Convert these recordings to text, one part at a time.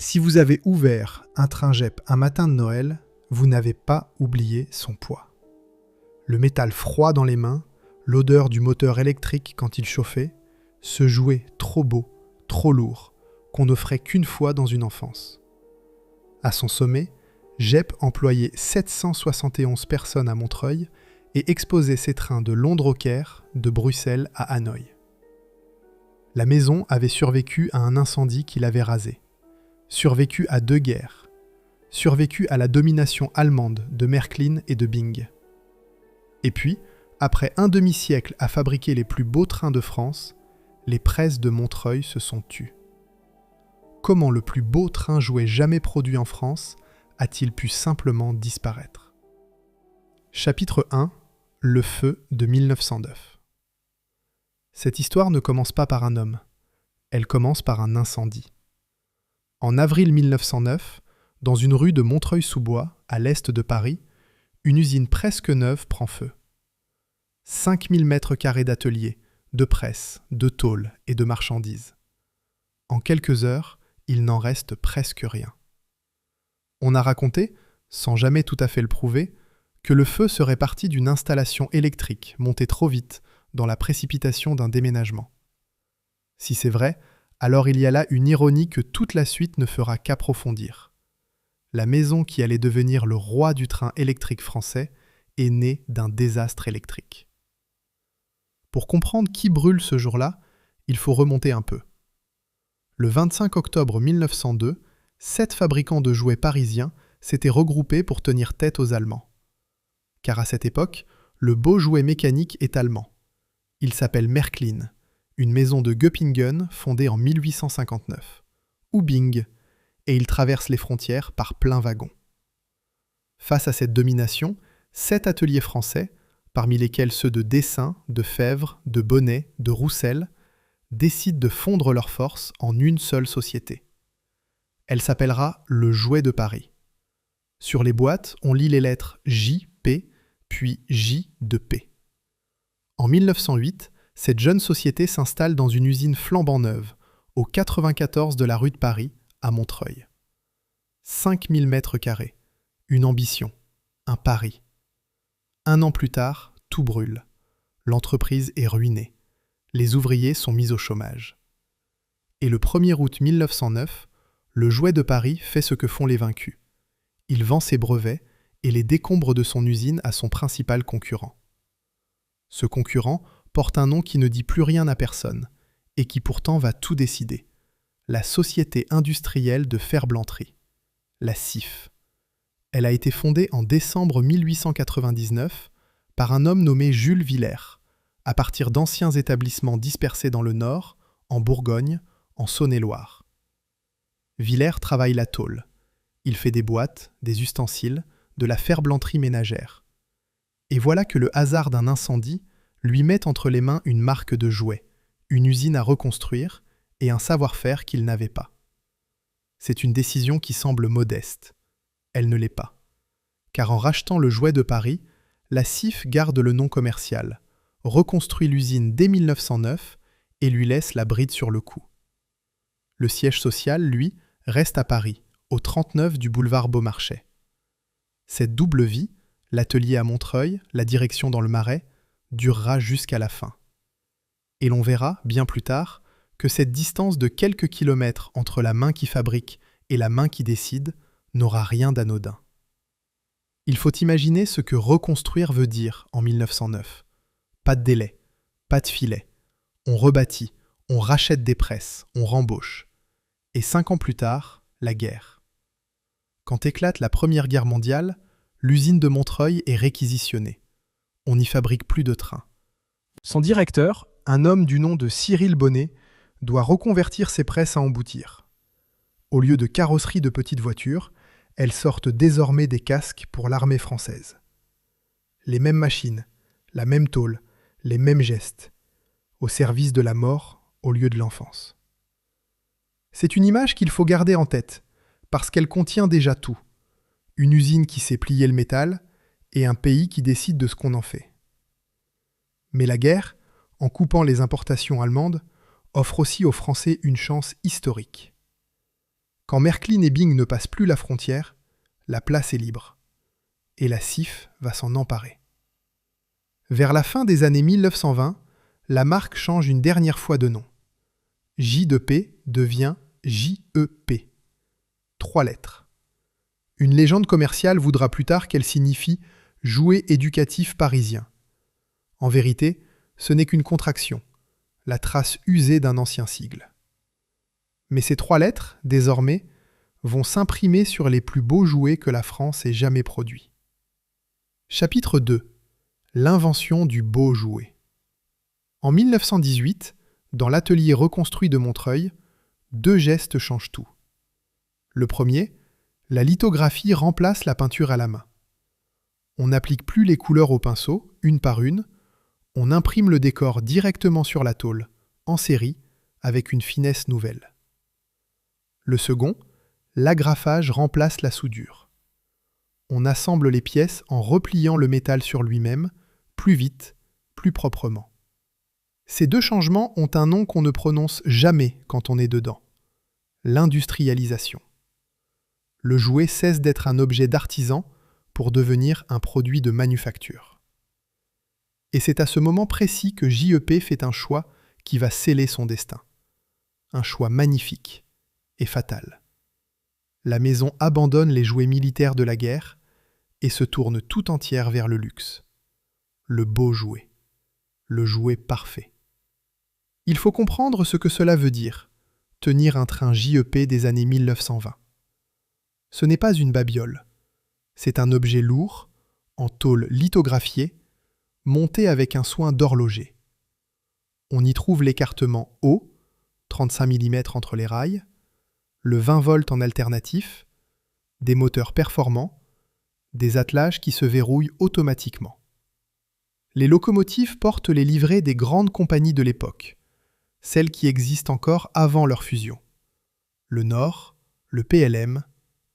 Si vous avez ouvert un train JEP un matin de Noël, vous n'avez pas oublié son poids. Le métal froid dans les mains, l'odeur du moteur électrique quand il chauffait, ce jouet trop beau, trop lourd, qu'on n'offrait qu'une fois dans une enfance. À son sommet, JEP employait 771 personnes à Montreuil et exposait ses trains de Londres au Caire, de Bruxelles à Hanoï. La maison avait survécu à un incendie qui l'avait rasée, survécu à 2 guerres, survécu à la domination allemande de Märklin et de Byng. Et puis, après un demi-siècle à fabriquer les plus beaux trains de France, les presses de Montreuil se sont tues. Comment le plus beau train jouet jamais produit en France a-t-il pu simplement disparaître ? Chapitre 1 : Le feu de 1909. Cette histoire ne commence pas par un homme, elle commence par un incendie. En avril 1909, dans une rue de Montreuil-sous-Bois, à l'est de Paris, une usine presque neuve prend feu. 5000 mètres carrés d'ateliers, de presse, de tôle et de marchandises. En quelques heures, il n'en reste presque rien. On a raconté, sans jamais tout à fait le prouver, que le feu serait parti d'une installation électrique montée trop vite dans la précipitation d'un déménagement. Si c'est vrai, alors il y a là une ironie que toute la suite ne fera qu'approfondir. La maison qui allait devenir le roi du train électrique français est née d'un désastre électrique. Pour comprendre qui brûle ce jour-là, il faut remonter un peu. Le 25 octobre 1902, 7 fabricants de jouets parisiens s'étaient regroupés pour tenir tête aux Allemands. Car à cette époque, le beau jouet mécanique est allemand. Il s'appelle Märklin, une maison de Göppingen fondée en 1859, ou Byng, et il traverse les frontières par plein wagon. Face à cette domination, 7 ateliers français, parmi lesquels ceux de Dessin, de Fèvre, de Bonnet, de Roussel, décident de fondre leurs forces en une seule société. Elle s'appellera le Jouet de Paris. Sur les boîtes, on lit les lettres J, P, puis J de P. En 1908, cette jeune société s'installe dans une usine flambant neuve, au 94 de la rue de Paris, à Montreuil. 5000 mètres carrés, une ambition, un pari. 1 an plus tard, tout brûle. L'entreprise est ruinée. Les ouvriers sont mis au chômage. Et le 1er août 1909, le Jouet de Paris fait ce que font les vaincus. Il vend ses brevets et les décombres de son usine à son principal concurrent. Ce concurrent porte un nom qui ne dit plus rien à personne, et qui pourtant va tout décider. La Société industrielle de ferblanterie, la SIF. Elle a été fondée en décembre 1899 par un homme nommé Jules Villers, à partir d'anciens établissements dispersés dans le Nord, en Bourgogne, en Saône-et-Loire. Villers travaille la tôle. Il fait des boîtes, des ustensiles, de la ferblanterie ménagère. Et voilà que le hasard d'un incendie lui met entre les mains une marque de jouets, une usine à reconstruire et un savoir-faire qu'il n'avait pas. C'est une décision qui semble modeste. Elle ne l'est pas. Car en rachetant le Jouet de Paris, la SIF garde le nom commercial, reconstruit l'usine dès 1909 et lui laisse la bride sur le cou. Le siège social, lui, reste à Paris, au 39 du boulevard Beaumarchais. Cette double vie, l'atelier à Montreuil, la direction dans le Marais, durera jusqu'à la fin. Et l'on verra, bien plus tard, que cette distance de quelques kilomètres entre la main qui fabrique et la main qui décide n'aura rien d'anodin. Il faut imaginer ce que reconstruire veut dire en 1909. Pas de délai, pas de filet. On rebâtit, on rachète des presses, on rembauche. Et 5 ans plus tard, la guerre. Quand éclate la Première Guerre mondiale, l'usine de Montreuil est réquisitionnée. On n'y fabrique plus de trains. Son directeur, un homme du nom de Cyril Bonnet, doit reconvertir ses presses à emboutir. Au lieu de carrosserie de petites voitures, elles sortent désormais des casques pour l'armée française. Les mêmes machines, la même tôle, les mêmes gestes, au service de la mort au lieu de l'enfance. C'est une image qu'il faut garder en tête, parce qu'elle contient déjà tout. Une usine qui sait plier le métal et un pays qui décide de ce qu'on en fait. Mais la guerre, en coupant les importations allemandes, offre aussi aux Français une chance historique. Quand Märklin et Bing ne passent plus la frontière, la place est libre. Et la CIF va s'en emparer. Vers la fin des années 1920, la marque change une dernière fois de nom. J de P devient JEP. 3 lettres. Une légende commerciale voudra plus tard qu'elle signifie « jouet éducatif parisien ». En vérité, ce n'est qu'une contraction, la trace usée d'un ancien sigle. Mais ces 3 lettres, désormais, vont s'imprimer sur les plus beaux jouets que la France ait jamais produits. Chapitre 2. L'invention du beau jouet. En 1918, dans l'atelier reconstruit de Montreuil, 2 gestes changent tout. Le premier, la lithographie remplace la peinture à la main. On n'applique plus les couleurs au pinceau, une par une, on imprime le décor directement sur la tôle, en série, avec une finesse nouvelle. Le second, l'agrafage remplace la soudure. On assemble les pièces en repliant le métal sur lui-même, plus vite, plus proprement. Ces 2 changements ont un nom qu'on ne prononce jamais quand on est dedans. L'industrialisation. Le jouet cesse d'être un objet d'artisan pour devenir un produit de manufacture. Et c'est à ce moment précis que JEP fait un choix qui va sceller son destin. Un choix magnifique et fatal. La maison abandonne les jouets militaires de la guerre et se tourne tout entière vers le luxe. Le beau jouet. Le jouet parfait. Il faut comprendre ce que cela veut dire, tenir un train JEP des années 1920. Ce n'est pas une babiole. C'est un objet lourd, en tôle lithographiée, monté avec un soin d'horloger. On y trouve l'écartement haut, 35 mm entre les rails, le 20 volts en alternatif, des moteurs performants, des attelages qui se verrouillent automatiquement. Les locomotives portent les livrets des grandes compagnies de l'époque, celles qui existent encore avant leur fusion. Le Nord, le PLM,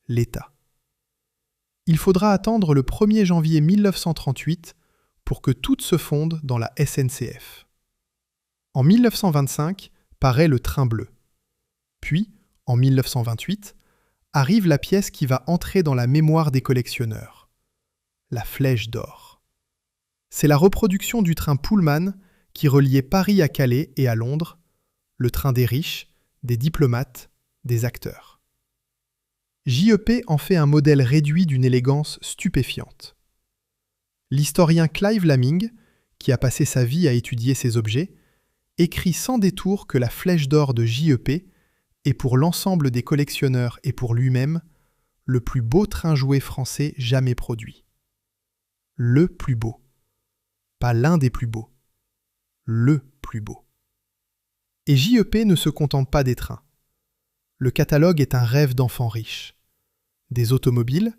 l'État. Il faudra attendre le 1er janvier 1938 pour que toutes se fondent dans la SNCF. En 1925 paraît le train bleu. Puis, en 1928, arrive la pièce qui va entrer dans la mémoire des collectionneurs. La Flèche d'or. C'est la reproduction du train Pullman qui reliait Paris à Calais et à Londres, le train des riches, des diplomates, des acteurs. JEP en fait un modèle réduit d'une élégance stupéfiante. L'historien Clive Lamming, qui a passé sa vie à étudier ces objets, écrit sans détour que la Flèche d'or de JEP est pour l'ensemble des collectionneurs et pour lui-même le plus beau train jouet français jamais produit. Le plus beau. Pas l'un des plus beaux. Le plus beau. Et JEP ne se contente pas des trains. Le catalogue est un rêve d'enfant riche. Des automobiles,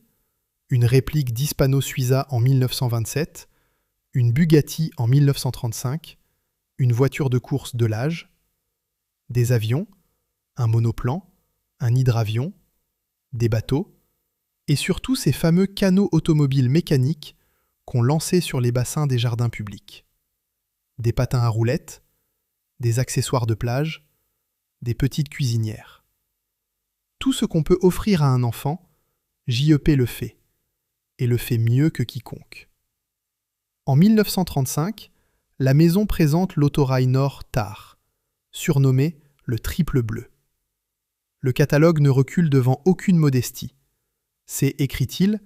une réplique d'Hispano-Suiza en 1927, une Bugatti en 1935, une voiture de course de l'âge, des avions, un monoplan, un hydravion, des bateaux, et surtout ces fameux canots automobiles mécaniques qu'on lançait sur les bassins des jardins publics. Des patins à roulettes, des accessoires de plage, des petites cuisinières. Tout ce qu'on peut offrir à un enfant, JEP le fait, et le fait mieux que quiconque. En 1935, la maison présente l'autorail Nord Tar, surnommé le Triple Bleu. Le catalogue ne recule devant aucune modestie. C'est, écrit-il,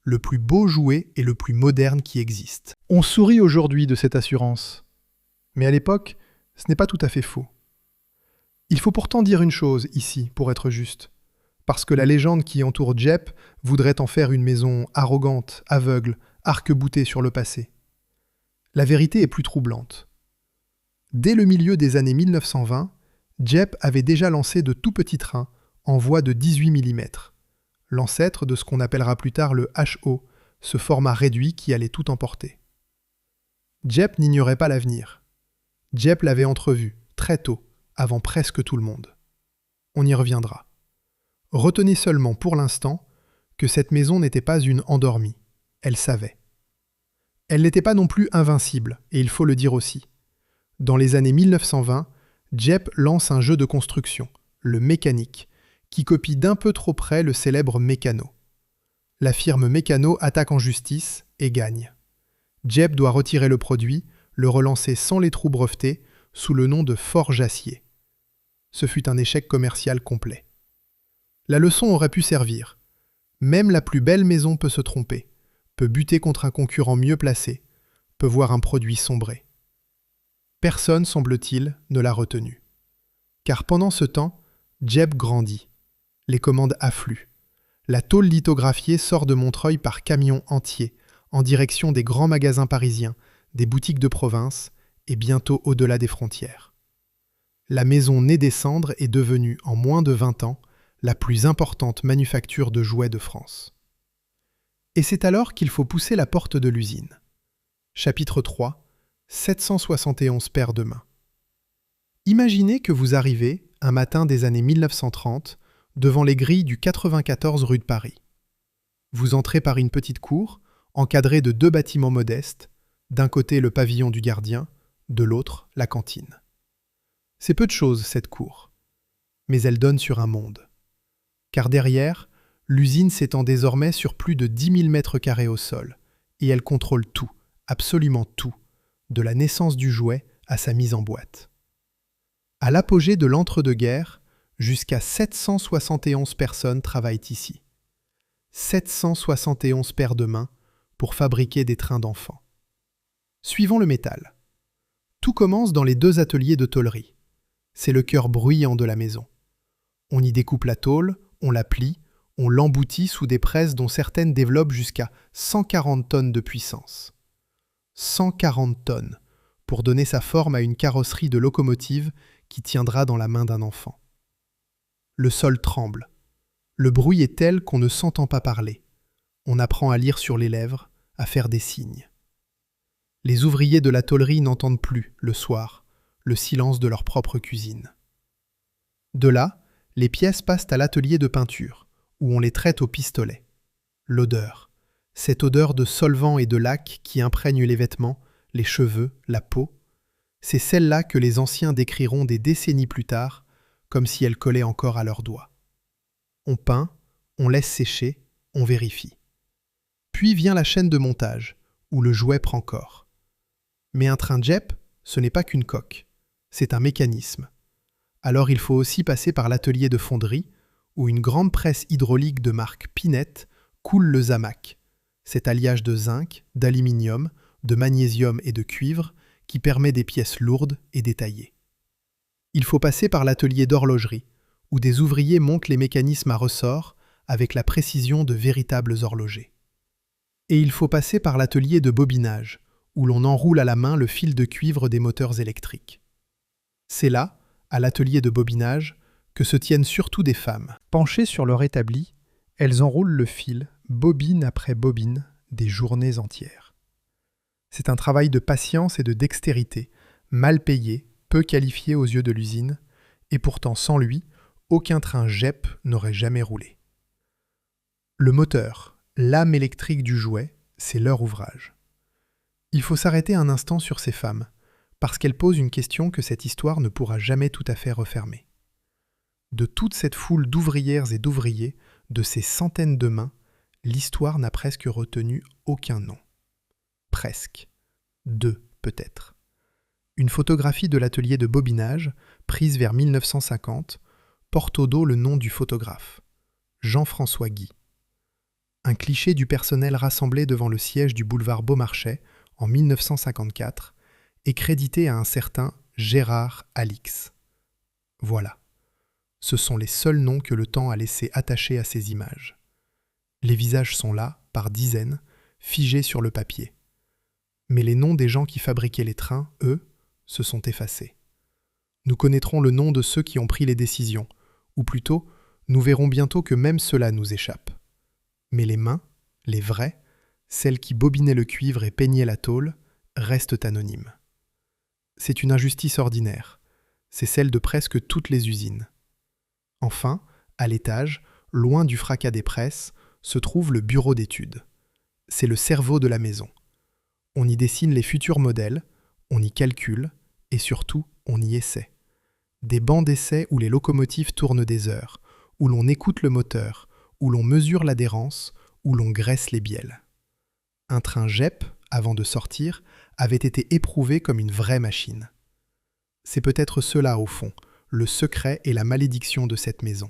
le plus beau jouet et le plus moderne qui existe. On sourit aujourd'hui de cette assurance. Mais à l'époque, ce n'est pas tout à fait faux. Il faut pourtant dire une chose ici, pour être juste. Parce que la légende qui entoure JEP voudrait en faire une maison arrogante, aveugle, arc-boutée sur le passé. La vérité est plus troublante. Dès le milieu des années 1920, JEP avait déjà lancé de tout petits trains en voie de 18 mm, l'ancêtre de ce qu'on appellera plus tard le HO, ce format réduit qui allait tout emporter. JEP n'ignorait pas l'avenir. JEP l'avait entrevu, très tôt, avant presque tout le monde. On y reviendra. Retenez seulement pour l'instant que cette maison n'était pas une endormie. Elle savait. Elle n'était pas non plus invincible, et il faut le dire aussi. Dans les années 1920, JEP lance un jeu de construction, le mécanique, qui copie d'un peu trop près le célèbre Mécano. La firme Mécano attaque en justice et gagne. Jeb doit retirer le produit, le relancer sans les trous brevetés, sous le nom de Forge Acier. Ce fut un échec commercial complet. La leçon aurait pu servir. Même la plus belle maison peut se tromper, peut buter contre un concurrent mieux placé, peut voir un produit sombrer. Personne, semble-t-il, ne l'a retenu. Car pendant ce temps, Jeb grandit. Les commandes affluent. La tôle lithographiée sort de Montreuil par camions entiers, en direction des grands magasins parisiens, des boutiques de province et bientôt au-delà des frontières. La maison née des cendres est devenue, en moins de 20 ans, la plus importante manufacture de jouets de France. Et c'est alors qu'il faut pousser la porte de l'usine. Chapitre 3, 771 paires de mains. Imaginez que vous arrivez, un matin des années 1930, devant les grilles du 94 rue de Paris. Vous entrez par une petite cour, encadrée de 2 bâtiments modestes, d'un côté le pavillon du gardien, de l'autre la cantine. C'est peu de choses, cette cour, mais elle donne sur un monde. Car derrière, l'usine s'étend désormais sur plus de 10 000 mètres carrés au sol, et elle contrôle tout, absolument tout, de la naissance du jouet à sa mise en boîte. À l'apogée de l'entre-deux-guerres, jusqu'à 771 personnes travaillent ici. 771 paires de mains pour fabriquer des trains d'enfants. Suivons le métal. Tout commence dans les 2 ateliers de tôlerie. C'est le cœur bruyant de la maison. On y découpe la tôle, on la plie, on l'emboutit sous des presses dont certaines développent jusqu'à 140 tonnes de puissance. 140 tonnes pour donner sa forme à une carrosserie de locomotive qui tiendra dans la main d'un enfant. Le sol tremble. Le bruit est tel qu'on ne s'entend pas parler. On apprend à lire sur les lèvres, à faire des signes. Les ouvriers de la tôlerie n'entendent plus, le soir, le silence de leur propre cuisine. De là, les pièces passent à l'atelier de peinture, où on les traite au pistolet. L'odeur, cette odeur de solvant et de laque qui imprègne les vêtements, les cheveux, la peau, c'est celle-là que les anciens décriront des décennies plus tard, comme si elle collait encore à leurs doigts. On peint, on laisse sécher, on vérifie. Puis vient la chaîne de montage, où le jouet prend corps. Mais un train Jep, ce n'est pas qu'une coque, c'est un mécanisme. Alors il faut aussi passer par l'atelier de fonderie, où une grande presse hydraulique de marque Pinette coule le zamac, cet alliage de zinc, d'aluminium, de magnésium et de cuivre qui permet des pièces lourdes et détaillées. Il faut passer par l'atelier d'horlogerie, où des ouvriers montent les mécanismes à ressort avec la précision de véritables horlogers. Et il faut passer par l'atelier de bobinage, où l'on enroule à la main le fil de cuivre des moteurs électriques. C'est là, à l'atelier de bobinage, que se tiennent surtout des femmes. Penchées sur leur établi, elles enroulent le fil, bobine après bobine, des journées entières. C'est un travail de patience et de dextérité, mal payé, peu qualifié aux yeux de l'usine, et pourtant sans lui, aucun train Jep n'aurait jamais roulé. Le moteur, l'âme électrique du jouet, c'est leur ouvrage. Il faut s'arrêter un instant sur ces femmes, parce qu'elles posent une question que cette histoire ne pourra jamais tout à fait refermer. De toute cette foule d'ouvrières et d'ouvriers, de ces centaines de mains, l'histoire n'a presque retenu aucun nom. Presque. 2, peut-être. Une photographie de l'atelier de bobinage, prise vers 1950, porte au dos le nom du photographe, Jean-François Guy. Un cliché du personnel rassemblé devant le siège du boulevard Beaumarchais en 1954 est crédité à un certain Gérard Alix. Voilà. Ce sont les seuls noms que le temps a laissé attachés à ces images. Les visages sont là, par dizaines, figés sur le papier. Mais les noms des gens qui fabriquaient les trains, eux, se sont effacés. Nous connaîtrons le nom de ceux qui ont pris les décisions, ou plutôt, nous verrons bientôt que même cela nous échappe. Mais les mains, les vraies, celles qui bobinaient le cuivre et peignaient la tôle, restent anonymes. C'est une injustice ordinaire. C'est celle de presque toutes les usines. Enfin, à l'étage, loin du fracas des presses, se trouve le bureau d'études. C'est le cerveau de la maison. On y dessine les futurs modèles, on y calcule, et surtout, on y essaie. Des bancs d'essai où les locomotives tournent des heures, où l'on écoute le moteur, où l'on mesure l'adhérence, où l'on graisse les bielles. Un train JEP, avant de sortir, avait été éprouvé comme une vraie machine. C'est peut-être cela, au fond, le secret et la malédiction de cette maison.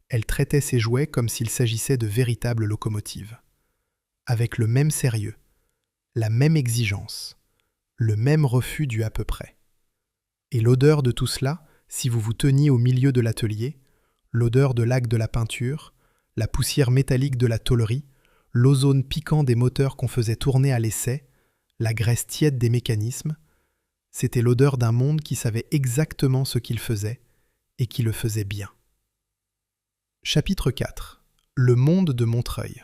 Elle traitait ses jouets comme s'il s'agissait de véritables locomotives. Avec le même sérieux, la même exigence, le même refus du à peu près. Et l'odeur de tout cela, si vous vous teniez au milieu de l'atelier, l'odeur de laque de la peinture, la poussière métallique de la tôlerie, l'ozone piquant des moteurs qu'on faisait tourner à l'essai, la graisse tiède des mécanismes, c'était l'odeur d'un monde qui savait exactement ce qu'il faisait et qui le faisait bien. Chapitre 4. Le monde de Montreuil.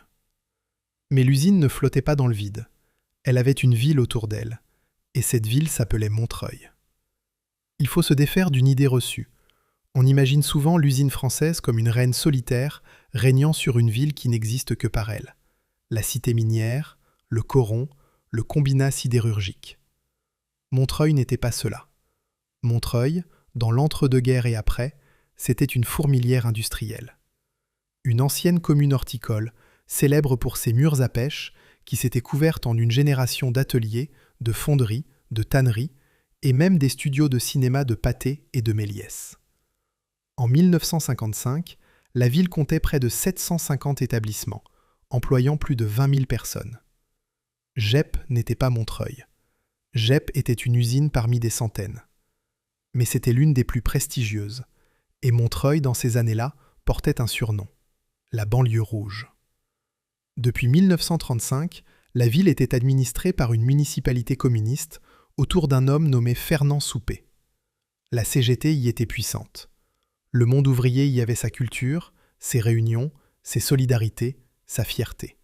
Mais l'usine ne flottait pas dans le vide. Elle avait une ville autour d'elle, et cette ville s'appelait Montreuil. Il faut se défaire d'une idée reçue. On imagine souvent l'usine française comme une reine solitaire régnant sur une ville qui n'existe que par elle. La cité minière, le coron, le combinat sidérurgique. Montreuil n'était pas cela. Montreuil, dans l'entre-deux-guerres et après, c'était une fourmilière industrielle. Une ancienne commune horticole, célèbre pour ses murs à pêche, qui s'était couverte en une génération d'ateliers, de fonderies, de tanneries, et même des studios de cinéma de Pathé et de Méliès. En 1955, la ville comptait près de 750 établissements, employant plus de 20 000 personnes. JEP n'était pas Montreuil. JEP était une usine parmi des centaines. Mais c'était l'une des plus prestigieuses, et Montreuil, dans ces années-là, portait un surnom, la banlieue rouge. Depuis 1935, la ville était administrée par une municipalité communiste autour d'un homme nommé Fernand Soupé. La CGT y était puissante. Le monde ouvrier y avait sa culture, ses réunions, ses solidarités, sa fierté.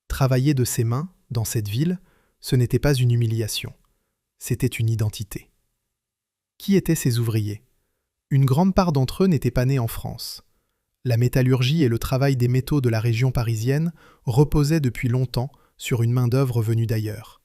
Travailler de ses mains, dans cette ville, ce n'était pas une humiliation, c'était une identité. Qui étaient ces ouvriers ? Une grande part d'entre eux n'étaient pas nés en France. La métallurgie et le travail des métaux de la région parisienne reposaient depuis longtemps sur une main-d'œuvre venue d'ailleurs.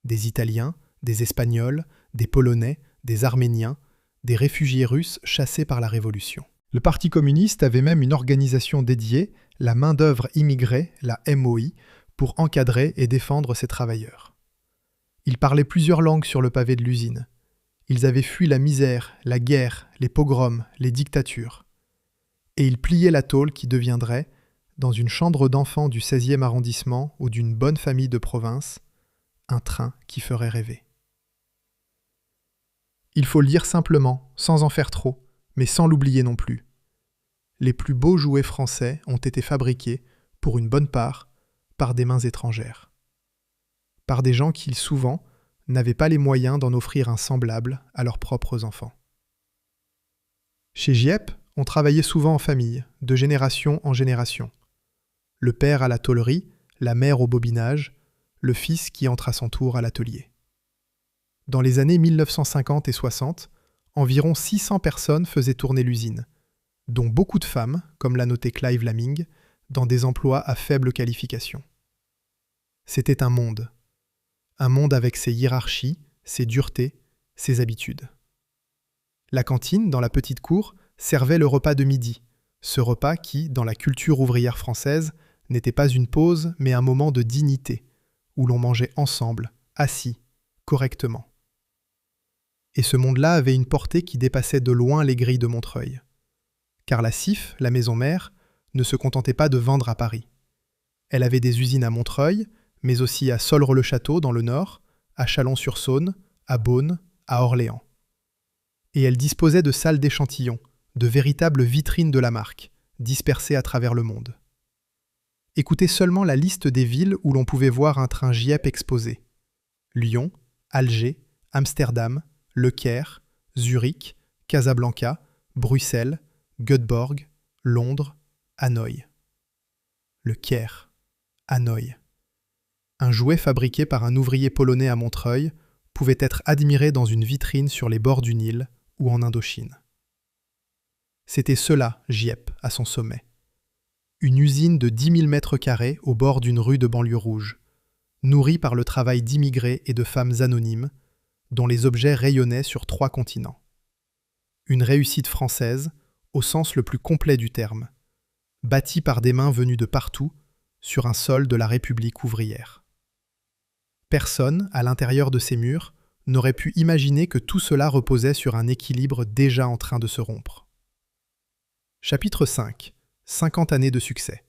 Des Italiens, des Espagnols, des Polonais, des Arméniens, des réfugiés russes chassés par la Révolution. Le Parti communiste avait même une organisation dédiée, la main-d'œuvre immigrée, la MOI, pour encadrer et défendre ces travailleurs. Ils parlaient plusieurs langues sur le pavé de l'usine. Ils avaient fui la misère, la guerre, les pogroms, les dictatures. Et ils pliaient la tôle qui deviendrait, dans une chambre d'enfants du 16e arrondissement ou d'une bonne famille de province, un train qui ferait rêver. Il faut le dire simplement, sans en faire trop, mais sans l'oublier non plus. Les plus beaux jouets français ont été fabriqués, pour une bonne part, par des mains étrangères. Par des gens qui, souvent, n'avaient pas les moyens d'en offrir un semblable à leurs propres enfants. Chez JEP, on travaillait souvent en famille, de génération en génération. Le père à la tôlerie, la mère au bobinage, le fils qui entre à son tour à l'atelier. Dans les années 1950 et 60, environ 600 personnes faisaient tourner l'usine, dont beaucoup de femmes, comme l'a noté Clive Laming, dans des emplois à faible qualification. C'était un monde avec ses hiérarchies, ses duretés, ses habitudes. La cantine, dans la petite cour, servait le repas de midi, ce repas qui, dans la culture ouvrière française, n'était pas une pause, mais un moment de dignité, où l'on mangeait ensemble, assis, correctement. Et ce monde-là avait une portée qui dépassait de loin les grilles de Montreuil. Car la CIF, la maison mère, ne se contentait pas de vendre à Paris. Elle avait des usines à Montreuil, mais aussi à Solre-le-Château dans le nord, à Chalon-sur-Saône, à Beaune, à Orléans. Et elle disposait de salles d'échantillons, de véritables vitrines de la marque, dispersées à travers le monde. Écoutez seulement la liste des villes où l'on pouvait voir un train JEP exposé. Lyon, Alger, Amsterdam, Le Caire, Zurich, Casablanca, Bruxelles, Göteborg, Londres, Hanoï. Le Caire, Hanoï. Un jouet fabriqué par un ouvrier polonais à Montreuil pouvait être admiré dans une vitrine sur les bords du Nil ou en Indochine. C'était cela, JEP, à son sommet. Une usine de 10 000 mètres carrés au bord d'une rue de banlieue rouge, nourrie par le travail d'immigrés et de femmes anonymes, dont les objets rayonnaient sur 3 continents. Une réussite française, au sens le plus complet du terme, bâti par des mains venues de partout, sur un sol de la République ouvrière. Personne, à l'intérieur de ces murs, n'aurait pu imaginer que tout cela reposait sur un équilibre déjà en train de se rompre. Chapitre 5. 50 années de succès.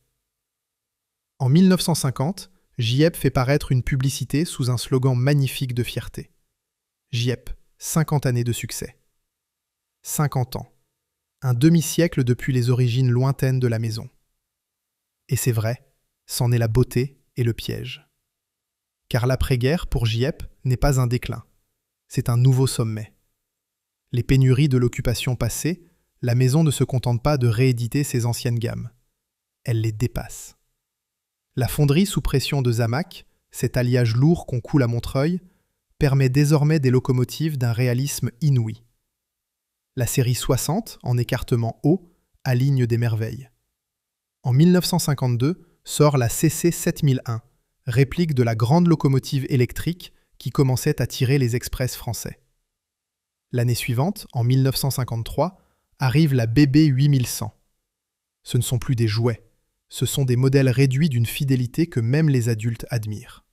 En 1950, JEP fait paraître une publicité sous un slogan magnifique de fierté. JEP, 50 années de succès. 50 ans. Un demi-siècle depuis les origines lointaines de la maison. Et c'est vrai, c'en est la beauté et le piège. Car l'après-guerre, pour JEP, n'est pas un déclin. C'est un nouveau sommet. Les pénuries de l'occupation passée, la maison ne se contente pas de rééditer ses anciennes gammes. Elle les dépasse. La fonderie sous pression de Zamac, cet alliage lourd qu'on coule à Montreuil, permet désormais des locomotives d'un réalisme inouï. La série 60, en écartement haut, aligne des merveilles. En 1952 sort la CC 7001, réplique de la grande locomotive électrique qui commençait à tirer les express français. L'année suivante, en 1953, arrive la BB 8100. Ce ne sont plus des jouets, ce sont des modèles réduits d'une fidélité que même les adultes admirent.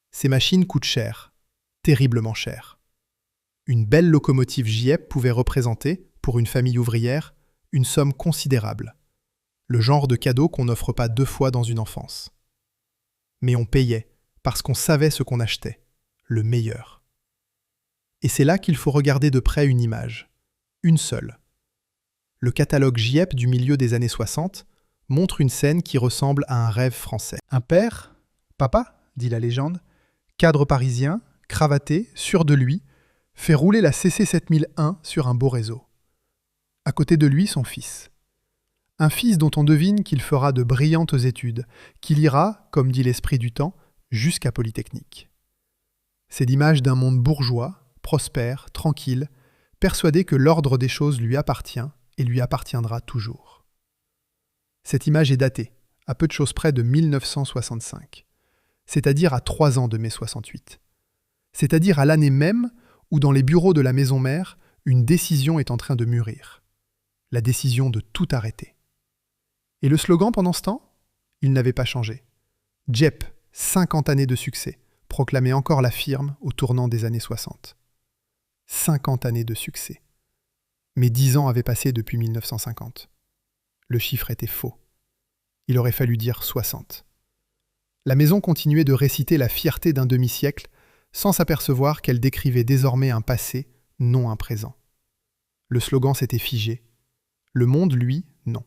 Ces machines coûtent cher, terriblement cher. Une belle locomotive JEP pouvait représenter, pour une famille ouvrière, une somme considérable. Le genre de cadeau qu'on n'offre pas 2 fois dans une enfance. Mais on payait, parce qu'on savait ce qu'on achetait, le meilleur. Et c'est là qu'il faut regarder de près une image, une seule. Le catalogue JEP du milieu des années 60 montre une scène qui ressemble à un rêve français. Un père, papa, dit la légende, cadre parisien, cravaté, sûr de lui, fait rouler la CC 7001 sur un beau réseau. À côté de lui, son fils. Un fils dont on devine qu'il fera de brillantes études, qu'il ira, comme dit l'esprit du temps, jusqu'à Polytechnique. C'est l'image d'un monde bourgeois, prospère, tranquille, persuadé que l'ordre des choses lui appartient et lui appartiendra toujours. Cette image est datée, à peu de choses près de 1965, c'est-à-dire à 3 ans de mai 68, c'est-à-dire à l'année même où dans les bureaux de la maison mère, une décision est en train de mûrir, la décision de tout arrêter. Et le slogan pendant ce temps, il n'avait pas changé. JEP, 50 années de succès, proclamait encore la firme au tournant des années 60. 50 années de succès. Mais 10 ans avaient passé depuis 1950. Le chiffre était faux. Il aurait fallu dire 60. La maison continuait de réciter la fierté d'un demi-siècle sans s'apercevoir qu'elle décrivait désormais un passé, non un présent. Le slogan s'était figé. Le monde, lui, non.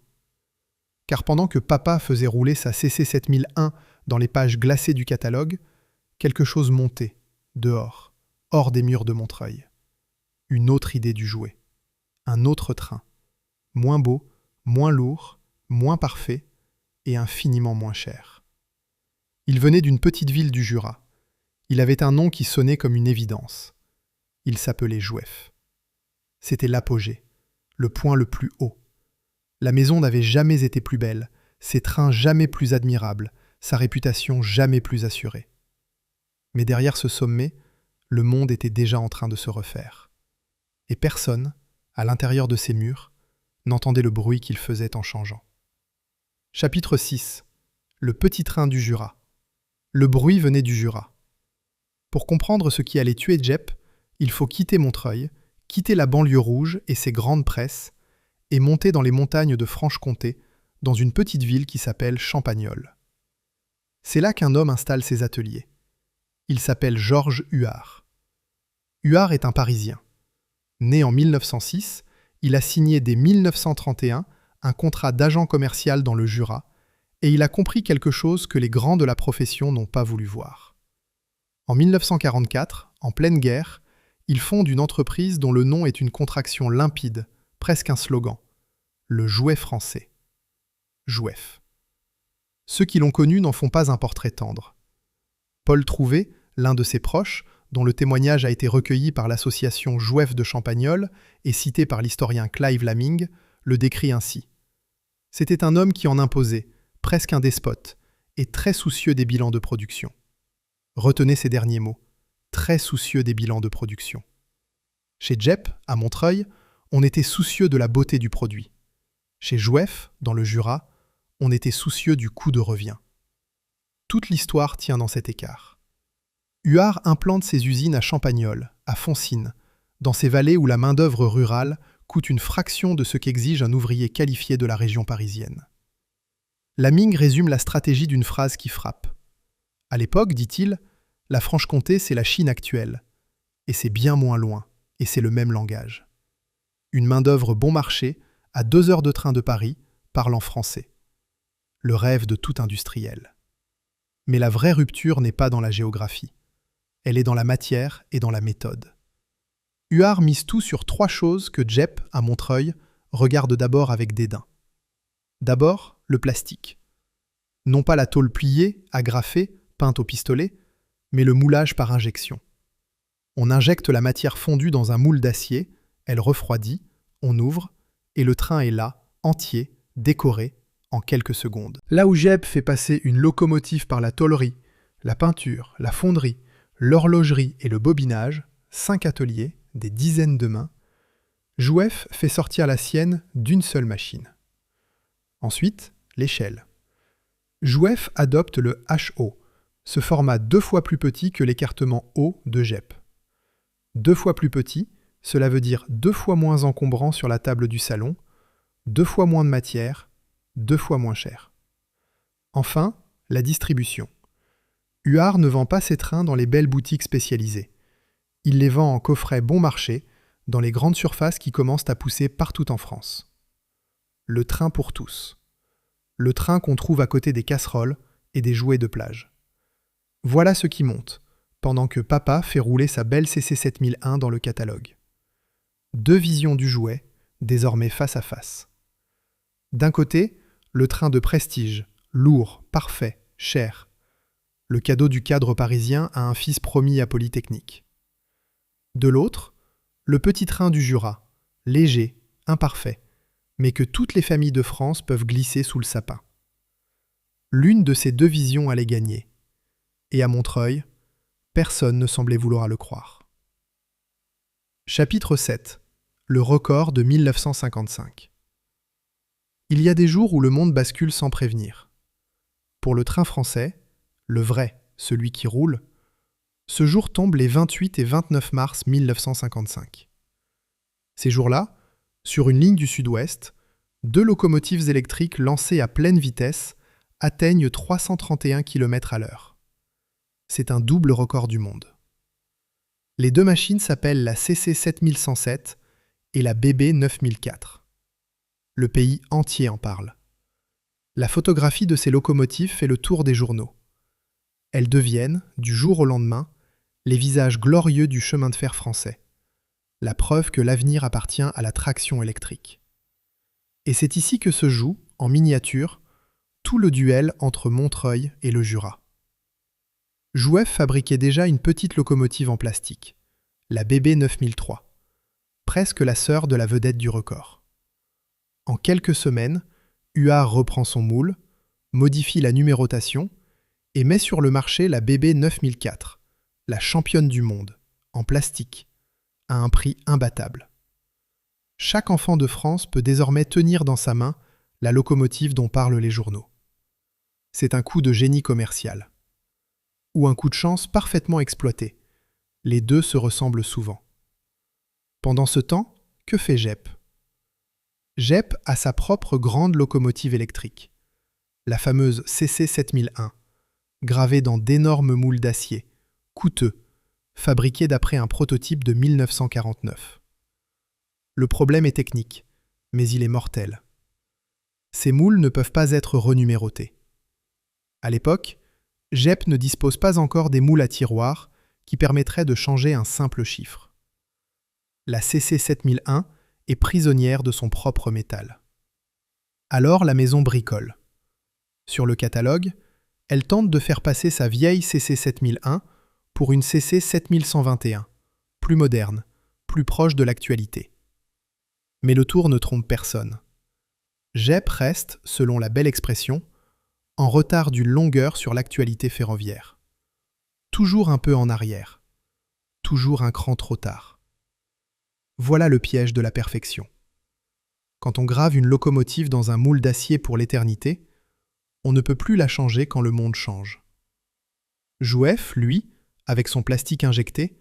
Car pendant que papa faisait rouler sa CC 7001 dans les pages glacées du catalogue, quelque chose montait, dehors, hors des murs de Montreuil. Une autre idée du jouet. Un autre train. Moins beau, moins lourd, moins parfait et infiniment moins cher. Il venait d'une petite ville du Jura. Il avait un nom qui sonnait comme une évidence. Il s'appelait Jouef. C'était l'apogée, le point le plus haut. La maison n'avait jamais été plus belle, ses trains jamais plus admirables, sa réputation jamais plus assurée. Mais derrière ce sommet, le monde était déjà en train de se refaire. Et personne, à l'intérieur de ces murs, n'entendait le bruit qu'il faisait en changeant. Chapitre 6. Le petit train du Jura. Le bruit venait du Jura. Pour comprendre ce qui allait tuer JEP, il faut quitter Montreuil, quitter la banlieue rouge et ses grandes presses, et monter dans les montagnes de Franche-Comté, dans une petite ville qui s'appelle Champagnole. C'est là qu'un homme installe ses ateliers. Il s'appelle Georges Huard. Huard est un Parisien. Né en 1906, il a signé dès 1931 un contrat d'agent commercial dans le Jura, et il a compris quelque chose que les grands de la profession n'ont pas voulu voir. En 1944, en pleine guerre, il fonde une entreprise dont le nom est une contraction limpide, presque un slogan, le jouet français. Jouef. Ceux qui l'ont connu n'en font pas un portrait tendre. Paul Trouvé, l'un de ses proches, dont le témoignage a été recueilli par l'association Jouef de Champagnole et cité par l'historien Clive Laming, le décrit ainsi. C'était un homme qui en imposait, presque un despote, et très soucieux des bilans de production. Retenez ces derniers mots, très soucieux des bilans de production. Chez JEP, à Montreuil, on était soucieux de la beauté du produit. Chez Jouef, dans le Jura, on était soucieux du coût de revient. Toute l'histoire tient dans cet écart. Huard implante ses usines à Champagnole, à Foncine, dans ces vallées où la main-d'œuvre rurale coûte une fraction de ce qu'exige un ouvrier qualifié de la région parisienne. Laming résume la stratégie d'une phrase qui frappe. À l'époque, dit-il, la Franche-Comté, c'est la Chine actuelle. Et c'est bien moins loin, et c'est le même langage. Une main-d'œuvre bon marché, à 2 heures de train de Paris, parlant français. Le rêve de tout industriel. Mais la vraie rupture n'est pas dans la géographie. Elle est dans la matière et dans la méthode. Huard mise tout sur 3 choses que Dieppe, à Montreuil, regarde d'abord avec dédain. D'abord, le plastique. Non pas la tôle pliée, agrafée, peinte au pistolet, mais le moulage par injection. On injecte la matière fondue dans un moule d'acier, elle refroidit, on ouvre, et le train est là, entier, décoré, en quelques secondes. Là où Dieppe fait passer une locomotive par la tôlerie, la peinture, la fonderie, l'horlogerie et le bobinage, 5 ateliers, des dizaines de mains, Jouef fait sortir la sienne d'une seule machine. Ensuite, l'échelle. Jouef adopte le HO, ce format 2 fois plus petit que l'écartement O de Dieppe. 2 fois plus petit, cela veut dire 2 fois moins encombrant sur la table du salon, 2 fois moins de matière, 2 fois moins cher. Enfin, la distribution. Huard ne vend pas ses trains dans les belles boutiques spécialisées. Il les vend en coffret bon marché, dans les grandes surfaces qui commencent à pousser partout en France. Le train pour tous. Le train qu'on trouve à côté des casseroles et des jouets de plage. Voilà ce qui monte, pendant que papa fait rouler sa belle CC 7001 dans le catalogue. 2 visions du jouet, désormais face à face. D'un côté, le train de prestige, lourd, parfait, cher. Le cadeau du cadre parisien à un fils promis à Polytechnique. De l'autre, le petit train du Jura, léger, imparfait, mais que toutes les familles de France peuvent glisser sous le sapin. L'une de ces 2 visions allait gagner. Et à Montreuil, personne ne semblait vouloir le croire. Chapitre 7. Le record de 1955. Il y a des jours où le monde bascule sans prévenir. Pour le train français, le vrai, celui qui roule, ce jour tombe les 28 et 29 mars 1955. Ces jours-là, sur une ligne du sud-ouest, 2 locomotives électriques lancées à pleine vitesse atteignent 331 km/h. C'est un double record du monde. Les 2 machines s'appellent la CC 7107 et la BB 9004. Le pays entier en parle. La photographie de ces locomotives fait le tour des journaux. Elles deviennent, du jour au lendemain, les visages glorieux du chemin de fer français. La preuve que l'avenir appartient à la traction électrique. Et c'est ici que se joue, en miniature, tout le duel entre Montreuil et le Jura. Jouef fabriquait déjà une petite locomotive en plastique, la BB 9003, presque la sœur de la vedette du record. En quelques semaines, Huard reprend son moule, modifie la numérotation et met sur le marché la BB 9004, la championne du monde, en plastique, à un prix imbattable. Chaque enfant de France peut désormais tenir dans sa main la locomotive dont parlent les journaux. C'est un coup de génie commercial. Ou un coup de chance parfaitement exploité. Les 2 se ressemblent souvent. Pendant ce temps, que fait Dieppe ? Dieppe a sa propre grande locomotive électrique, la fameuse CC 7001, gravée dans d'énormes moules d'acier, coûteux, fabriqués d'après un prototype de 1949. Le problème est technique, mais il est mortel. Ces moules ne peuvent pas être renumérotés. À l'époque, Dieppe ne dispose pas encore des moules à tiroir qui permettraient de changer un simple chiffre. La CC 7001 est prisonnière de son propre métal. Alors la maison bricole. Sur le catalogue, elle tente de faire passer sa vieille CC 7001 pour une CC 7121, plus moderne, plus proche de l'actualité. Mais le tour ne trompe personne. Dieppe reste, selon la belle expression, en retard d'une longueur sur l'actualité ferroviaire. Toujours un peu en arrière. Toujours un cran trop tard. Voilà le piège de la perfection. Quand on grave une locomotive dans un moule d'acier pour l'éternité, on ne peut plus la changer quand le monde change. Jouef, lui, avec son plastique injecté,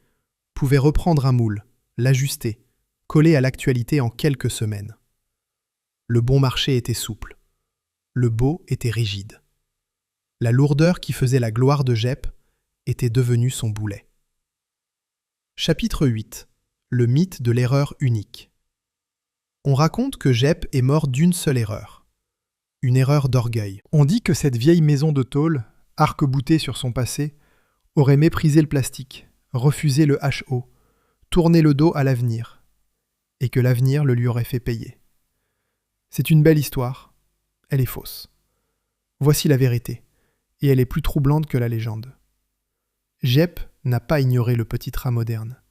pouvait reprendre un moule, l'ajuster, coller à l'actualité en quelques semaines. Le bon marché était souple. Le beau était rigide. La lourdeur qui faisait la gloire de Jep était devenue son boulet. Chapitre 8. Le mythe de l'erreur unique. On raconte que Jep est mort d'une seule erreur. Une erreur d'orgueil. On dit que cette vieille maison de tôle, arc-boutée sur son passé, aurait méprisé le plastique, refusé le HO, tourné le dos à l'avenir, et que l'avenir le lui aurait fait payer. C'est une belle histoire, elle est fausse. Voici la vérité, et elle est plus troublante que la légende. Jep n'a pas ignoré le petit train moderne.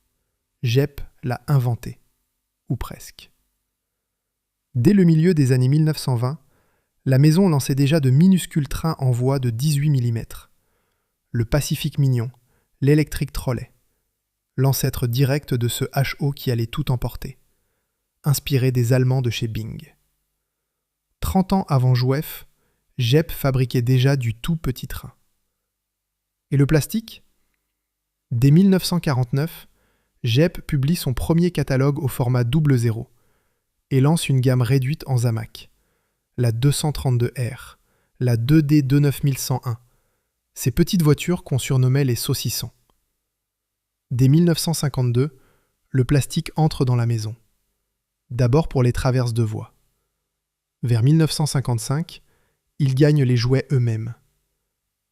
Jep l'a inventé, ou presque. Dès le milieu des années 1920, la maison lançait déjà de minuscules trains en voie de 18 mm. Le Pacific Mignon, l'Electric Trolley, l'ancêtre direct de ce HO qui allait tout emporter, inspiré des Allemands de chez Bing. 30 ans avant Jouef, Jep fabriquait déjà du tout petit train. Et le plastique ? Dès 1949, Jep publie son premier catalogue au format 00 et lance une gamme réduite en Zamac, la 232R, la 2D 29101, ces petites voitures qu'on surnommait les saucissons. Dès 1952, le plastique entre dans la maison, d'abord pour les traverses de voie. Vers 1955, il gagne les jouets eux-mêmes.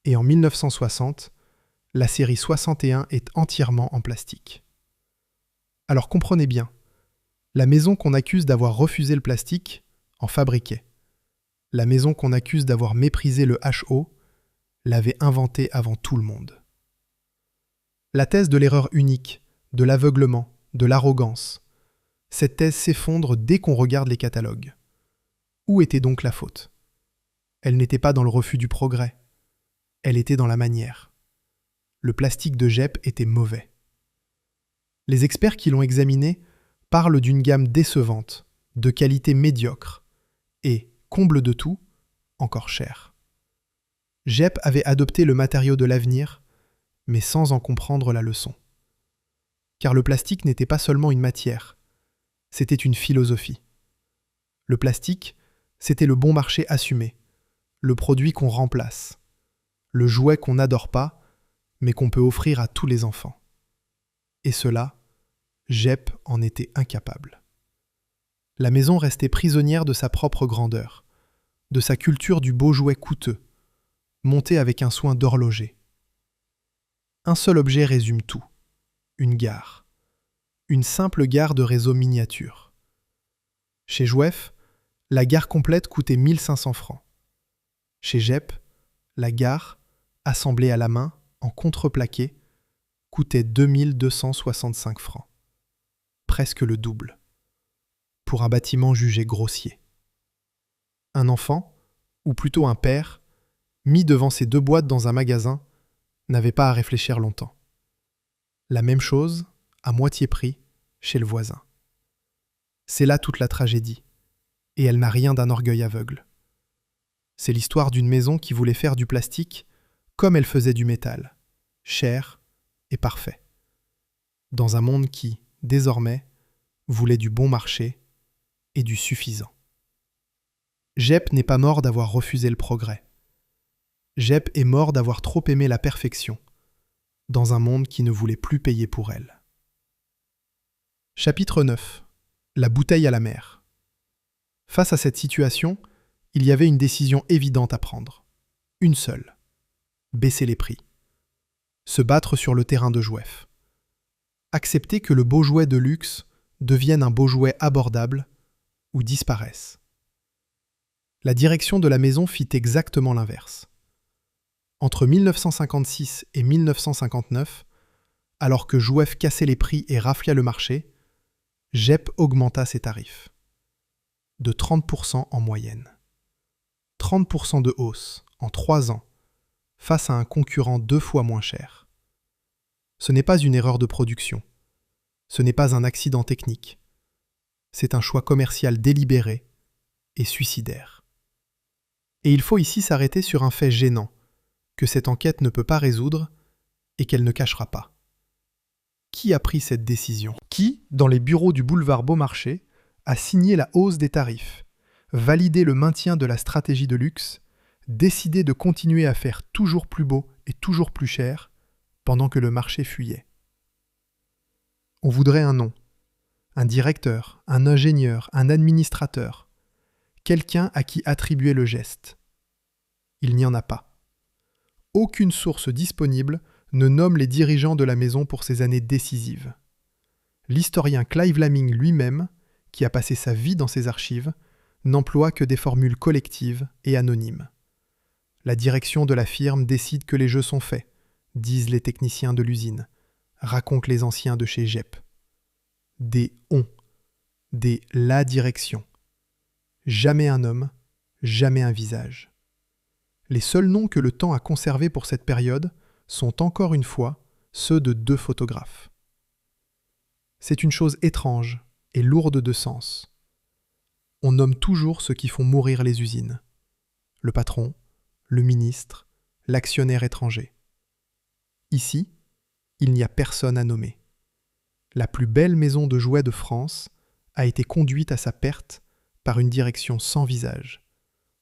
Et en 1960, la série 61 est entièrement en plastique. Alors comprenez bien, la maison qu'on accuse d'avoir refusé le plastique en fabriquait. La maison qu'on accuse d'avoir méprisé le HO l'avait inventé avant tout le monde. La thèse de l'erreur unique, de l'aveuglement, de l'arrogance, cette thèse s'effondre dès qu'on regarde les catalogues. Où était donc la faute ? Elle n'était pas dans le refus du progrès. Elle était dans la manière. Le plastique de Jep était mauvais. Les experts qui l'ont examiné parlent d'une gamme décevante, de qualité médiocre, et, comble de tout, encore cher. Jep avait adopté le matériau de l'avenir, mais sans en comprendre la leçon. Car le plastique n'était pas seulement une matière, c'était une philosophie. Le plastique, c'était le bon marché assumé, le produit qu'on remplace, le jouet qu'on n'adore pas, mais qu'on peut offrir à tous les enfants. Et cela, Jep en était incapable. La maison restait prisonnière de sa propre grandeur, de sa culture du beau jouet coûteux, monté avec un soin d'horloger. Un seul objet résume tout, une gare. Une simple gare de réseau miniature. Chez Jouef, la gare complète coûtait 1500 francs. Chez Jep, la gare, assemblée à la main, en contreplaqué, coûtait 2265 francs. Presque le double. Pour un bâtiment jugé grossier. Un enfant, ou plutôt un père, mis devant ces deux boîtes dans un magasin, n'avait pas à réfléchir longtemps. La même chose, à moitié prix, chez le voisin. C'est là toute la tragédie, et elle n'a rien d'un orgueil aveugle. C'est l'histoire d'une maison qui voulait faire du plastique comme elle faisait du métal, cher et parfait, dans un monde qui, désormais, voulait du bon marché et du suffisant. Jep n'est pas mort d'avoir refusé le progrès. Jep est mort d'avoir trop aimé la perfection, dans un monde qui ne voulait plus payer pour elle. Chapitre 9. La bouteille à la mer. Face à cette situation, il y avait une décision évidente à prendre. Une seule. Baisser les prix. Se battre sur le terrain de Jouef. Accepter que le beau jouet de luxe devienne un beau jouet abordable ou disparaisse. La direction de la maison fit exactement l'inverse. Entre 1956 et 1959, alors que Jouef cassait les prix et raflait le marché, Jep augmenta ses tarifs. De 30% en moyenne. 30% de hausse en 3 ans, face à un concurrent 2 fois moins cher. Ce n'est pas une erreur de production. Ce n'est pas un accident technique. C'est un choix commercial délibéré et suicidaire. Et il faut ici s'arrêter sur un fait gênant, que cette enquête ne peut pas résoudre et qu'elle ne cachera pas. Qui a pris cette décision ? Qui, dans les bureaux du boulevard Beaumarchais, a signé la hausse des tarifs, validé le maintien de la stratégie de luxe, décidé de continuer à faire toujours plus beau et toujours plus cher, pendant que le marché fuyait ? On voudrait un nom, un directeur, un ingénieur, un administrateur, quelqu'un à qui attribuer le geste. Il n'y en a pas. Aucune source disponible ne nomme les dirigeants de la maison pour ces années décisives. L'historien Clive Laming lui-même, qui a passé sa vie dans ses archives, n'emploie que des formules collectives et anonymes. La direction de la firme décide que les jeux sont faits, disent les techniciens de l'usine, racontent les anciens de chez Jep. Des « on », des « la direction ». Jamais un homme, jamais un visage. Les seuls noms que le temps a conservés pour cette période sont encore une fois ceux de 2 photographes. C'est une chose étrange et lourde de sens. On nomme toujours ceux qui font mourir les usines. Le patron, le ministre, l'actionnaire étranger. Ici, il n'y a personne à nommer. La plus belle maison de jouets de France a été conduite à sa perte par une direction sans visage,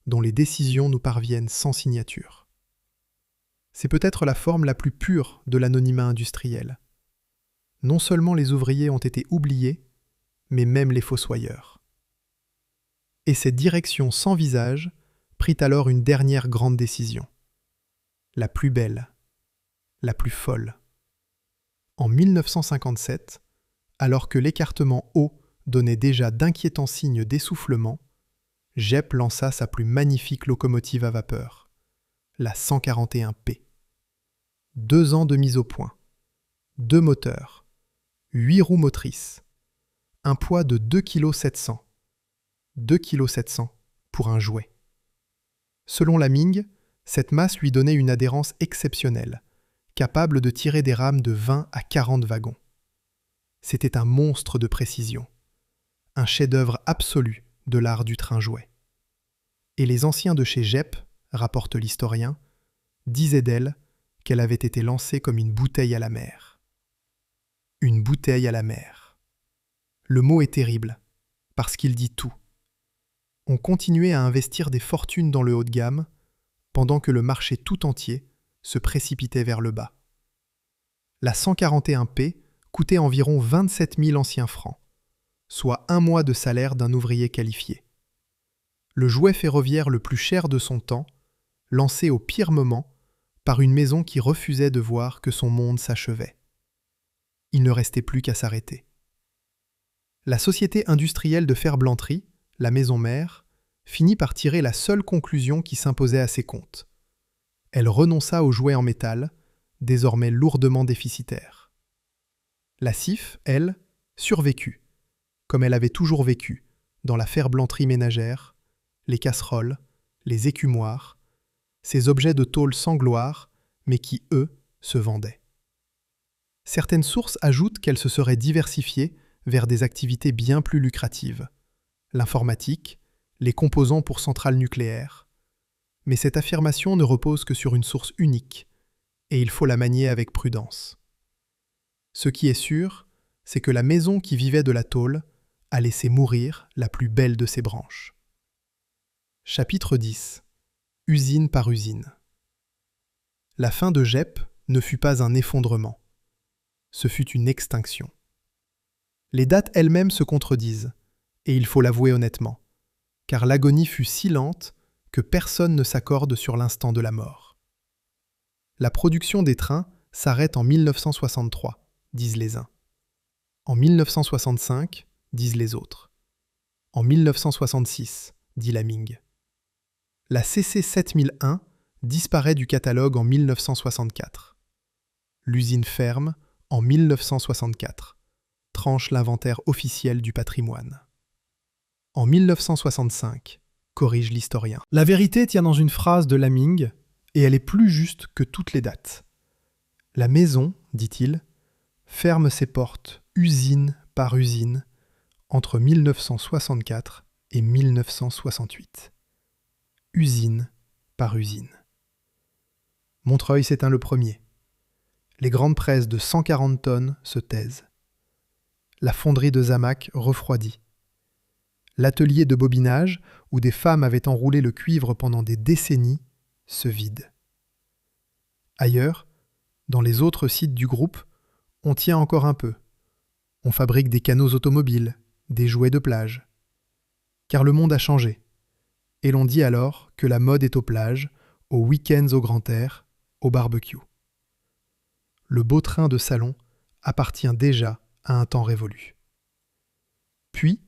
dont les décisions nous parviennent sans signature. C'est peut-être la forme la plus pure de l'anonymat industriel. Non seulement les ouvriers ont été oubliés, mais même les fossoyeurs. Et cette direction sans visage prit alors une dernière grande décision. La plus belle, la plus folle. En 1957, alors que l'écartement haut donnait déjà d'inquiétants signes d'essoufflement, Jep lança sa plus magnifique locomotive à vapeur, la 141P. 2 ans de mise au point, 2 moteurs, 8 roues motrices, un poids de 2,7 kg. 2,7 kg pour un jouet. Selon Laming, cette masse lui donnait une adhérence exceptionnelle, capable de tirer des rames de 20 à 40 wagons. C'était un monstre de précision, un chef-d'œuvre absolu de l'art du train-jouet. Et les anciens de chez Jep, rapporte l'historien, disaient d'elle qu'elle avait été lancée comme une bouteille à la mer. Une bouteille à la mer. Le mot est terrible, parce qu'il dit tout. On continuait à investir des fortunes dans le haut de gamme, pendant que le marché tout entier se précipitait vers le bas. La 141P coûtait environ 27 000 anciens francs, soit 1 mois de salaire d'un ouvrier qualifié. Le jouet ferroviaire le plus cher de son temps, lancé au pire moment par une maison qui refusait de voir que son monde s'achevait. Il ne restait plus qu'à s'arrêter. La société industrielle de Ferblanterie, la maison mère, finit par tirer la seule conclusion qui s'imposait à ses comptes. Elle renonça aux jouets en métal, désormais lourdement déficitaires. La CIF, elle, survécut, comme elle avait toujours vécu, dans la ferblanterie ménagère, les casseroles, les écumoires, ces objets de tôle sans gloire, mais qui, eux, se vendaient. Certaines sources ajoutent qu'elle se serait diversifiée vers des activités bien plus lucratives, l'informatique, les composants pour centrales nucléaires. Mais cette affirmation ne repose que sur une source unique, et il faut la manier avec prudence. Ce qui est sûr, c'est que la maison qui vivait de la tôle a laissé mourir la plus belle de ses branches. Chapitre 10. Usine par usine. La fin de Jep ne fut pas un effondrement. Ce fut une extinction. Les dates elles-mêmes se contredisent, et il faut l'avouer honnêtement, car l'agonie fut si lente que personne ne s'accorde sur l'instant de la mort. La production des trains s'arrête en 1963, disent les uns. En 1965, disent les autres. En 1966, dit Laming. La CC 7001 disparaît du catalogue en 1964. L'usine ferme en 1964, tranche l'inventaire officiel du patrimoine. En 1965, corrige l'historien. La vérité tient dans une phrase de Laming, et elle est plus juste que toutes les dates. La maison, dit-il, ferme ses portes, usine par usine, entre 1964 et 1968. Usine par usine. Montreuil s'éteint le premier. Les grandes presses de 140 tonnes se taisent. La fonderie de Zamac refroidit. L'atelier de bobinage, où des femmes avaient enroulé le cuivre pendant des décennies, se vide. Ailleurs, dans les autres sites du groupe, on tient encore un peu. On fabrique des canots automobiles, des jouets de plage. Car le monde a changé. Et l'on dit alors que la mode est aux plages, aux week-ends au grand air, au barbecue. Le beau train de salon appartient déjà à un temps révolu. Puis,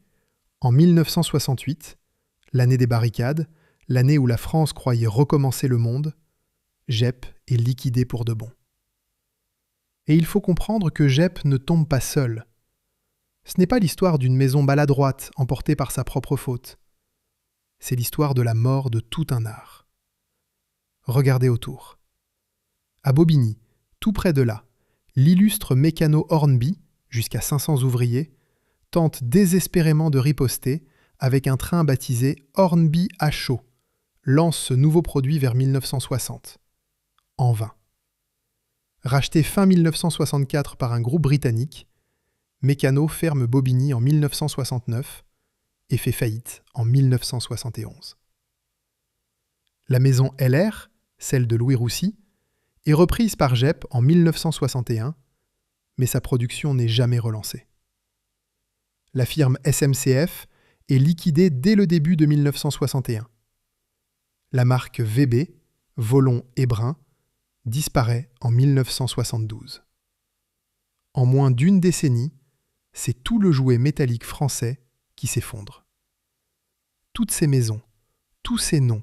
en 1968, l'année des barricades, l'année où la France croyait recommencer le monde, Gep est liquidé pour de bon. Et il faut comprendre que Gep ne tombe pas seul. Ce n'est pas l'histoire d'une maison maladroite emportée par sa propre faute. C'est l'histoire de la mort de tout un art. Regardez autour. À Bobigny, tout près de là, l'illustre mécano Hornby, jusqu'à 500 ouvriers, tente désespérément de riposter avec un train baptisé Hornby à chaud, lance ce nouveau produit vers 1960. En vain. Racheté fin 1964 par un groupe britannique, Mécano ferme Bobigny en 1969 et fait faillite en 1971. La maison LR, celle de Louis Roussy, est reprise par Gep en 1961, mais sa production n'est jamais relancée. La firme SMCF est liquidée dès le début de 1961. La marque VB, Volon et Brun, disparaît en 1972. En moins d'une décennie, c'est tout le jouet métallique français qui s'effondre. Toutes ces maisons, tous ces noms,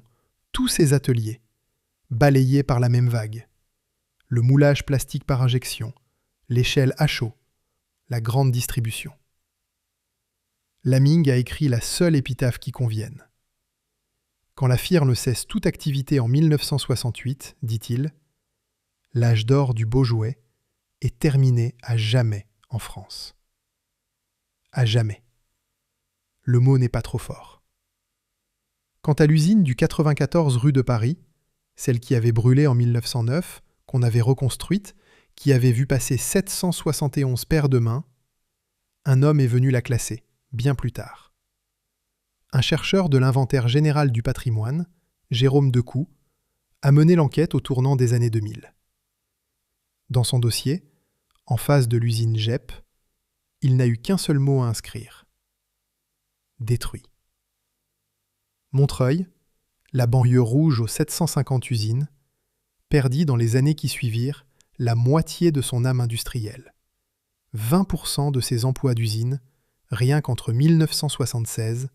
tous ces ateliers, balayés par la même vague. Le moulage plastique par injection, l'échelle à chaud, la grande distribution. Laming a écrit la seule épitaphe qui convienne. Quand la firme cesse toute activité en 1968, dit-il, l'âge d'or du beau jouet est terminé à jamais en France. À jamais. Le mot n'est pas trop fort. Quant à l'usine du 94 rue de Paris, celle qui avait brûlé en 1909, qu'on avait reconstruite, qui avait vu passer 771 paires de mains, un homme est venu la classer, bien plus tard. Un chercheur de l'Inventaire général du patrimoine, Jérôme Decoux, a mené l'enquête au tournant des années 2000. Dans son dossier, en face de l'usine Gep, il n'a eu qu'un seul mot à inscrire. Détruit. Montreuil, la banlieue rouge aux 750 usines, perdit dans les années qui suivirent la moitié de son âme industrielle. 20% de ses emplois d'usine, rien qu'entre 1976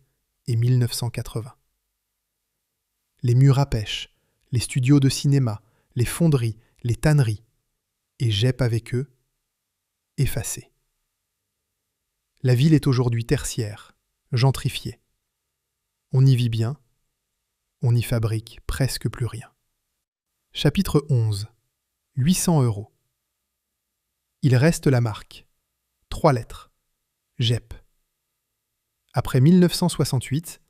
et 1980. Les murs à pêche, les studios de cinéma, les fonderies, les tanneries, et Gep avec eux, effacés. La ville est aujourd'hui tertiaire, gentrifiée. On y vit bien, on n'y fabrique presque plus rien. Chapitre 11. 800 €. Il reste la marque. 3 lettres. Gep. Après 1968,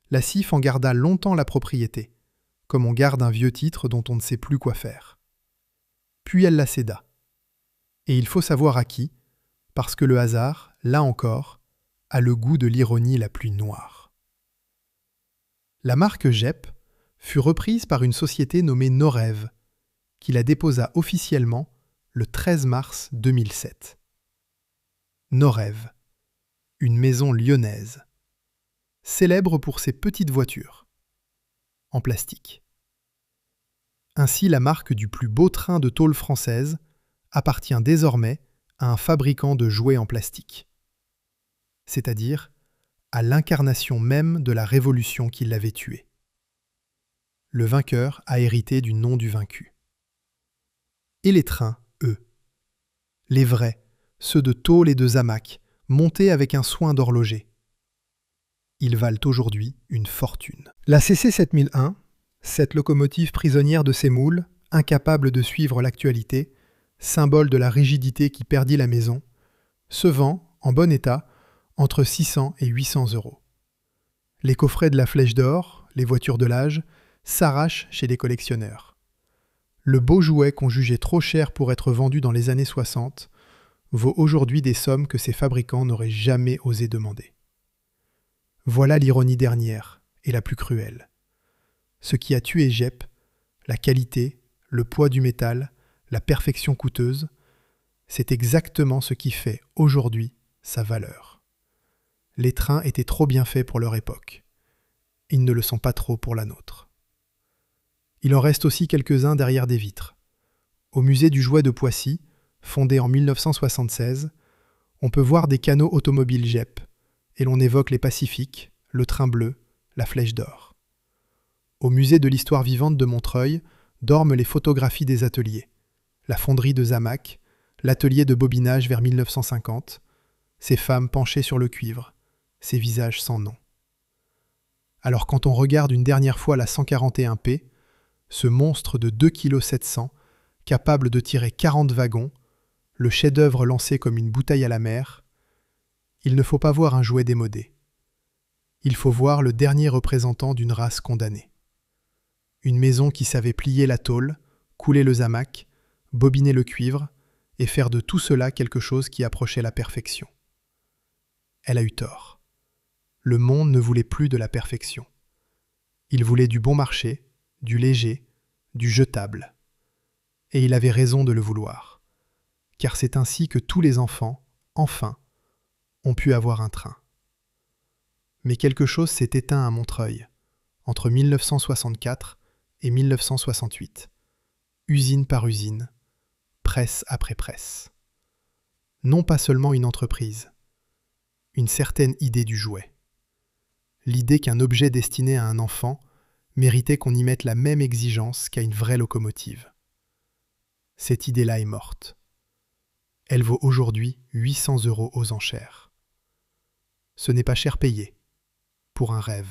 la CIF en garda longtemps la propriété, comme on garde un vieux titre dont on ne sait plus quoi faire. Puis elle la céda. Et il faut savoir à qui, parce que le hasard, là encore, a le goût de l'ironie la plus noire. La marque Gep fut reprise par une société nommée Norev, qui la déposa officiellement le 13 mars 2007. Norev, une maison lyonnaise, célèbre pour ses petites voitures, en plastique. Ainsi, la marque du plus beau train de tôle française appartient désormais à un fabricant de jouets en plastique, c'est-à-dire à l'incarnation même de la révolution qui l'avait tué. Le vainqueur a hérité du nom du vaincu. Et les trains, eux, les vrais, ceux de tôle et de Zamac, montés avec un soin d'horloger. Ils valent aujourd'hui une fortune. La CC 7001, cette locomotive prisonnière de ses moules, incapable de suivre l'actualité, symbole de la rigidité qui perdit la maison, se vend, en bon état, entre 600 et 800 euros. Les coffrets de la Flèche d'Or, les voitures de l'âge, s'arrachent chez les collectionneurs. Le beau jouet qu'on jugeait trop cher pour être vendu dans les années 60 vaut aujourd'hui des sommes que ses fabricants n'auraient jamais osé demander. Voilà l'ironie dernière et la plus cruelle. Ce qui a tué Jep, la qualité, le poids du métal, la perfection coûteuse, c'est exactement ce qui fait aujourd'hui sa valeur. Les trains étaient trop bien faits pour leur époque. Ils ne le sont pas trop pour la nôtre. Il en reste aussi quelques-uns derrière des vitres. Au musée du jouet de Poissy, fondé en 1976, on peut voir des canaux automobiles Jep, et l'on évoque les Pacifiques, le train bleu, la Flèche d'Or. Au musée de l'histoire vivante de Montreuil dorment les photographies des ateliers, la fonderie de Zamac, l'atelier de bobinage vers 1950, ces femmes penchées sur le cuivre, ces visages sans nom. Alors quand on regarde une dernière fois la 141P, ce monstre de 2,7 kg, capable de tirer 40 wagons, le chef-d'œuvre lancé comme une bouteille à la mer, il ne faut pas voir un jouet démodé. Il faut voir le dernier représentant d'une race condamnée. Une maison qui savait plier la tôle, couler le zamac, bobiner le cuivre et faire de tout cela quelque chose qui approchait la perfection. Elle a eu tort. Le monde ne voulait plus de la perfection. Il voulait du bon marché, du léger, du jetable. Et il avait raison de le vouloir. Car c'est ainsi que tous les enfants, enfin, ont pu avoir un train. Mais quelque chose s'est éteint à Montreuil, entre 1964 et 1968, usine par usine, presse après presse. Non pas seulement une entreprise, une certaine idée du jouet. L'idée qu'un objet destiné à un enfant méritait qu'on y mette la même exigence qu'à une vraie locomotive. Cette idée-là est morte. Elle vaut aujourd'hui 800 € aux enchères. Ce n'est pas cher payé pour un rêve.